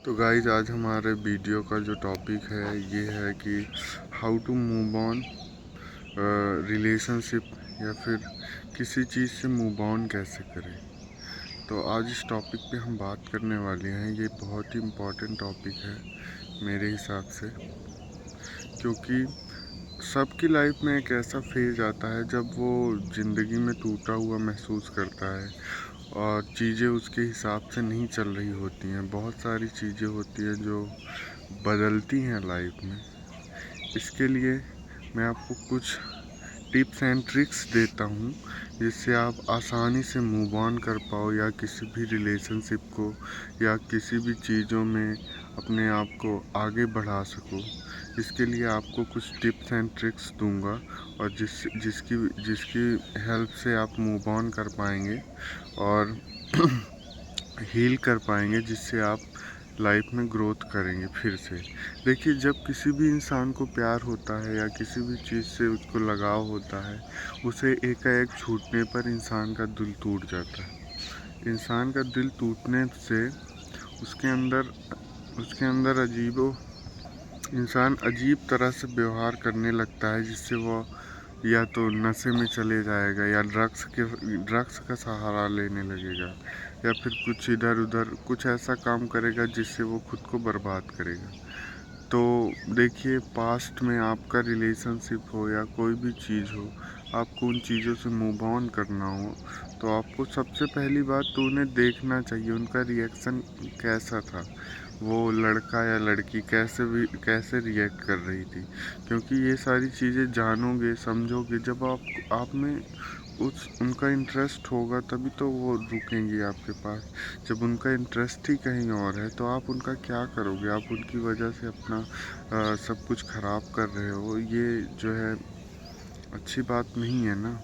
तो गाइज आज हमारे वीडियो का जो टॉपिक है ये है कि how to move on relationship या फिर किसी चीज़ से मूव ऑन कैसे करें। तो आज इस टॉपिक पे हम बात करने वाले हैं। ये बहुत ही इम्पोर्टेंट टॉपिक है मेरे हिसाब से, क्योंकि सबकी लाइफ में एक ऐसा फेज आता है जब वो ज़िंदगी में टूटा हुआ महसूस करता है और चीज़ें उसके हिसाब से नहीं चल रही होती हैं। बहुत सारी चीज़ें होती हैं जो बदलती हैं लाइफ में। इसके लिए मैं आपको कुछ टिप्स एंड ट्रिक्स देता हूँ जिससे आप आसानी से मूव ऑन कर पाओ या किसी भी रिलेशनशिप को या किसी भी चीज़ों में अपने आप को आगे बढ़ा सको। इसके लिए आपको कुछ टिप्स एंड ट्रिक्स दूंगा और जिसकी हेल्प से आप मूव ऑन कर पाएंगे और हील कर पाएंगे, जिससे आप लाइफ में ग्रोथ करेंगे फिर से। देखिए, जब किसी भी इंसान को प्यार होता है या किसी भी चीज़ से उसको लगाव होता है, उसे एकाएक छूटने पर इंसान का दिल टूट जाता है। इंसान का दिल टूटने से उसके अंदर इंसान अजीब तरह से व्यवहार करने लगता है, जिससे वो या तो नशे में चले जाएगा या ड्रग्स का सहारा लेने लगेगा या फिर कुछ इधर उधर कुछ ऐसा काम करेगा जिससे वो खुद को बर्बाद करेगा। तो देखिए, पास्ट में आपका रिलेशनशिप हो या कोई भी चीज़ हो, आपको उन चीज़ों से मूव ऑन करना हो तो आपको सबसे पहली बात तो उन्हें देखना चाहिए, उनका रिएक्शन कैसा था, वो लड़का या लड़की कैसे रिएक्ट कर रही थी। क्योंकि ये सारी चीज़ें जानोगे समझोगे जब आप में उनका इंटरेस्ट होगा, तभी तो वो रुकेंगी आपके पास। जब उनका इंटरेस्ट ही कहीं और है तो आप उनका क्या करोगे? आप उनकी वजह से अपना सब कुछ ख़राब कर रहे हो। ये जो है अच्छी बात नहीं है ना।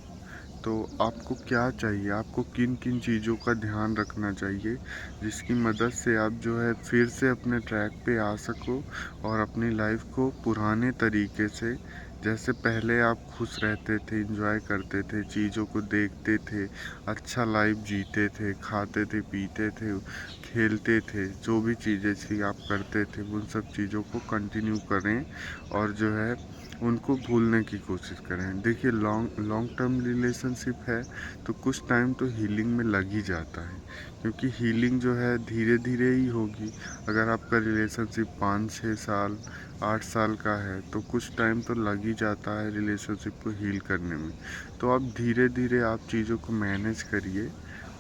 तो आपको क्या चाहिए, आपको किन किन चीज़ों का ध्यान रखना चाहिए जिसकी मदद से आप जो है फिर से अपने ट्रैक पे आ सको और अपनी लाइफ को पुराने तरीके से, जैसे पहले आप खुश रहते थे, एंजॉय करते थे, चीज़ों को देखते थे, अच्छा लाइफ जीते थे, खाते थे, पीते थे, खेलते थे, जो भी चीज़ें थी आप करते थे, उन सब चीज़ों को कंटिन्यू करें और जो है उनको भूलने की कोशिश करें। देखिए, लॉन्ग टर्म रिलेशनशिप है तो कुछ टाइम तो हीलिंग में लग ही जाता है, क्योंकि हीलिंग जो है धीरे धीरे ही होगी। अगर आपका रिलेशनशिप 5-6 साल 8 साल का है तो कुछ टाइम तो लग ही जाता है रिलेशनशिप को हील करने में। तो आप धीरे धीरे आप चीज़ों को मैनेज करिए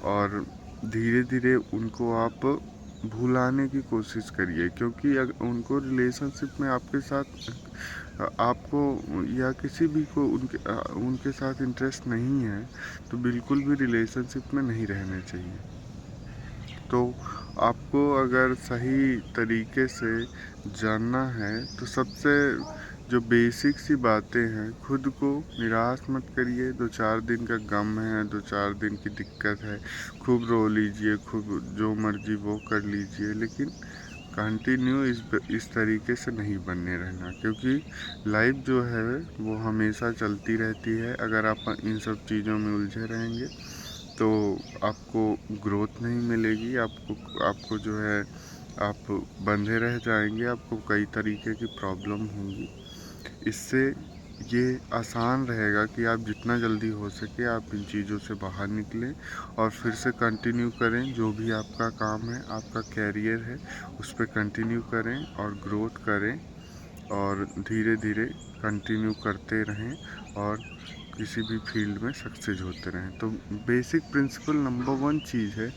और धीरे धीरे उनको आप भुलाने की कोशिश करिए। क्योंकि अगर उनको रिलेशनशिप में आपके साथ आपको या किसी भी को उनके साथ इंटरेस्ट नहीं है तो बिल्कुल भी रिलेशनशिप में नहीं रहने चाहिए। तो आपको अगर सही तरीके से जानना है तो सबसे जो बेसिक सी बातें हैं, खुद को निराश मत करिए। 2-4 दिन का गम है, 2-4 दिन की दिक्कत है, खूब रो लीजिए, खूब जो मर्जी वो कर लीजिए, लेकिन कंटिन्यू इस तरीके से नहीं बने रहना। क्योंकि लाइफ जो है वो हमेशा चलती रहती है। अगर आप इन सब चीज़ों में उलझे रहेंगे तो आपको ग्रोथ नहीं मिलेगी। आपको जो है आप बंधे रह जाएंगे, आपको कई तरीके की प्रॉब्लम होंगी। इससे ये आसान रहेगा कि आप जितना जल्दी हो सके आप इन चीज़ों से बाहर निकलें और फिर से कंटिन्यू करें। जो भी आपका काम है, आपका कैरियर है, उस पर कंटिन्यू करें और ग्रोथ करें और धीरे धीरे कंटिन्यू करते रहें और किसी भी फील्ड में सक्सेस होते रहें। तो बेसिक प्रिंसिपल नंबर 1 चीज़ है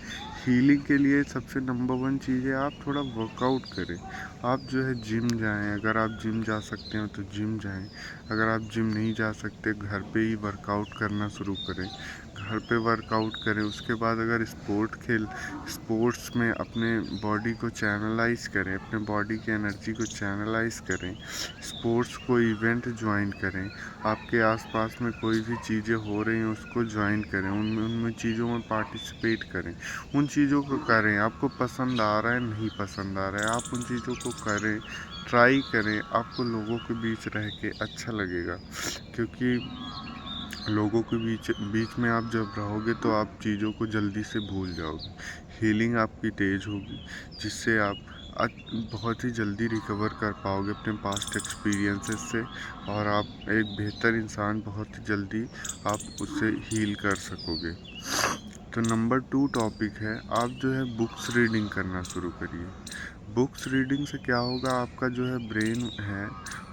हीलिंग के लिए। सबसे नंबर 1 चीज़ है आप थोड़ा वर्कआउट करें। आप जो है जिम जाएं, अगर आप जिम जा सकते हो तो जिम जाएं। अगर आप जिम नहीं जा सकते, घर पे ही वर्कआउट करना शुरू करें, घर पे वर्कआउट करें। उसके बाद अगर स्पोर्ट्स में अपने बॉडी को चैनलाइज करें, अपने बॉडी की एनर्जी को चैनलाइज करें, स्पोर्ट्स को इवेंट ज्वाइन करें। आपके आसपास में कोई भी चीज़ें हो रही हैं उसको ज्वाइन करें, उनमें चीज़ों में पार्टिसिपेट करें, उन चीज़ों को करें। आपको पसंद आ रहा है, नहीं पसंद आ रहा है, आप उन चीज़ों को करें, ट्राई करें। आपको लोगों के बीच रह के अच्छा लगेगा, क्योंकि लोगों के बीच बीच में आप जब रहोगे तो आप चीज़ों को जल्दी से भूल जाओगे। हीलिंग आपकी तेज़ होगी, जिससे आप बहुत ही जल्दी रिकवर कर पाओगे अपने पास्ट एक्सपीरियंसेस से, और आप एक बेहतर इंसान बहुत ही जल्दी आप उससे हील कर सकोगे। तो नंबर 2 टॉपिक है, आप जो है बुक्स रीडिंग करना शुरू करिए। बुक्स रीडिंग से क्या होगा, आपका जो है ब्रेन है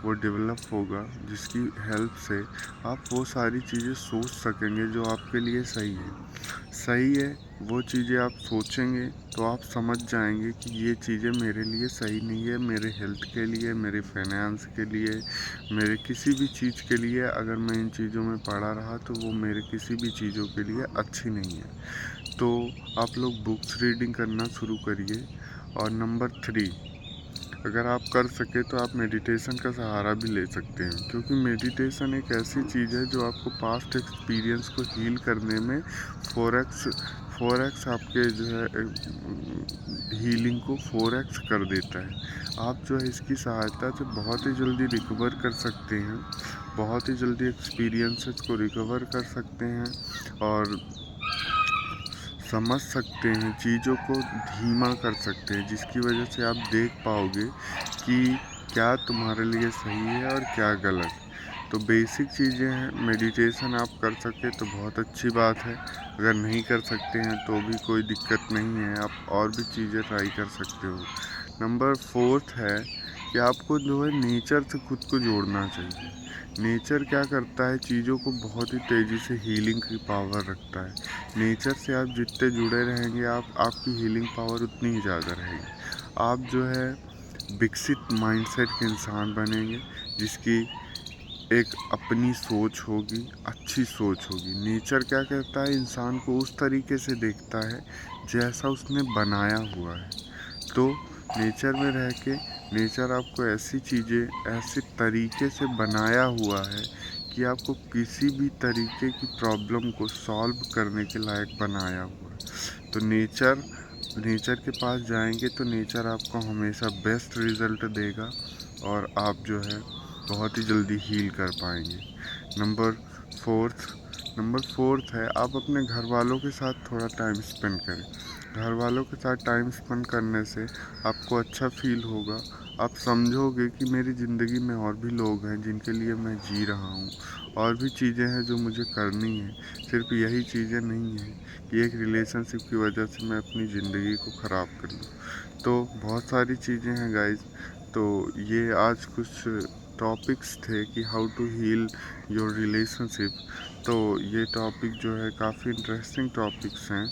वो डेवलप होगा, जिसकी हेल्प से आप वो सारी चीज़ें सोच सकेंगे जो आपके लिए सही है। वो चीज़ें आप सोचेंगे तो आप समझ जाएंगे कि ये चीज़ें मेरे लिए सही नहीं है, मेरे हेल्थ के लिए, मेरे फाइनेंस के लिए, मेरे किसी भी चीज़ के लिए अगर मैं इन चीज़ों में पड़ा रहा तो वो मेरे किसी भी चीज़ों के लिए अच्छी नहीं है। तो आप लोग बुक्स रीडिंग करना शुरू करिए। और नंबर 3, अगर आप कर सके तो आप मेडिटेशन का सहारा भी ले सकते हैं, क्योंकि मेडिटेशन एक ऐसी चीज़ है जो आपको पास्ट एक्सपीरियंस को हील करने में 4x आपके जो है हीलिंग को 4x कर देता है। आप जो है इसकी सहायता से बहुत ही जल्दी रिकवर कर सकते हैं, बहुत ही जल्दी एक्सपीरियंसेस को रिकवर कर सकते हैं, और समझ सकते हैं, चीज़ों को धीमा कर सकते हैं, जिसकी वजह से आप देख पाओगे कि क्या तुम्हारे लिए सही है और क्या गलत। तो बेसिक चीज़ें हैं, मेडिटेशन आप कर सके तो बहुत अच्छी बात है, अगर नहीं कर सकते हैं तो भी कोई दिक्कत नहीं है, आप और भी चीज़ें ट्राई कर सकते हो। नंबर 4 है कि आपको जो है नेचर से खुद को जोड़ना चाहिए। नेचर क्या करता है, चीज़ों को बहुत ही तेज़ी से हीलिंग की पावर रखता है। नेचर से आप जितने जुड़े रहेंगे आपकी हीलिंग पावर उतनी ही ज़्यादा रहेगी। आप जो है विकसित माइंडसेट के इंसान बनेंगे, जिसकी एक अपनी सोच होगी, अच्छी सोच होगी। नेचर क्या करता है, इंसान को उस तरीके से देखता है जैसा उसने बनाया हुआ है। तो नेचर में रह के नेचर आपको ऐसी चीज़ें ऐसे तरीके से बनाया हुआ है कि आपको किसी भी तरीके की प्रॉब्लम को सॉल्व करने के लायक बनाया हुआ है। तो नेचर के पास जाएंगे तो नेचर आपको हमेशा बेस्ट रिज़ल्ट देगा, और आप जो है बहुत ही जल्दी हील कर पाएंगे। फोर्थ नंबर फोर्थ है, आप अपने घर वालों के साथ थोड़ा टाइम स्पेंड करें। घर वालों के साथ टाइम स्पेंड करने से आपको अच्छा फील होगा। आप समझोगे कि मेरी ज़िंदगी में और भी लोग हैं जिनके लिए मैं जी रहा हूँ, और भी चीज़ें हैं जो मुझे करनी है, सिर्फ यही चीज़ें नहीं हैं कि एक रिलेशनशिप की वजह से मैं अपनी ज़िंदगी को ख़राब कर लूँ। तो बहुत सारी चीज़ें हैं गाइज। तो ये आज कुछ टॉपिक्स थे कि how to heal your relationship. तो ये टॉपिक जो है काफ़ी इंटरेस्टिंग टॉपिक्स हैं,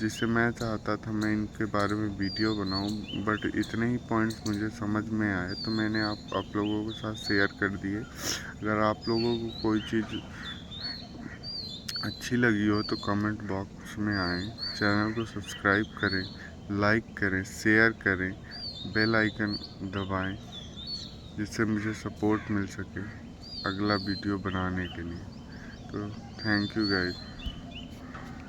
जिससे मैं चाहता था मैं इनके बारे में वीडियो बनाऊं, बट इतने ही पॉइंट्स मुझे समझ में आए तो मैंने आप लोगों के साथ शेयर कर दिए। अगर आप लोगों को कोई चीज़ अच्छी लगी हो तो कमेंट बॉक्स में आएँ, चैनल को सब्सक्राइब करें, लाइक करें, शेयर करें, बेल आइकन दबाएं, जिससे मुझे सपोर्ट मिल सके अगला वीडियो बनाने के लिए। तो थैंक यू गाइस।